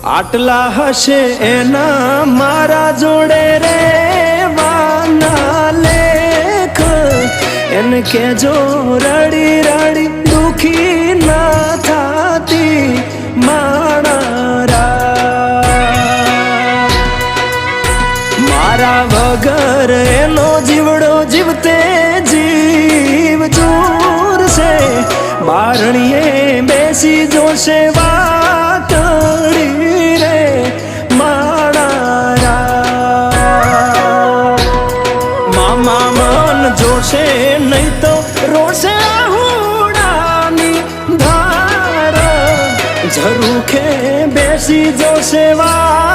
આટલા હશે એના મારા જોડે રે વાના લેખ એને કેજો રડી રડી દુખી ના થાતી માણા મારા વગર એનો જીવડો જીવતે જીવ જોરશે બારણીએ બેસી જોશે વાતડી રે માણા મામા મન જોશે નહીં તો રોશે હુડાની ધાર ઝરૂખે બેસી જોશે વા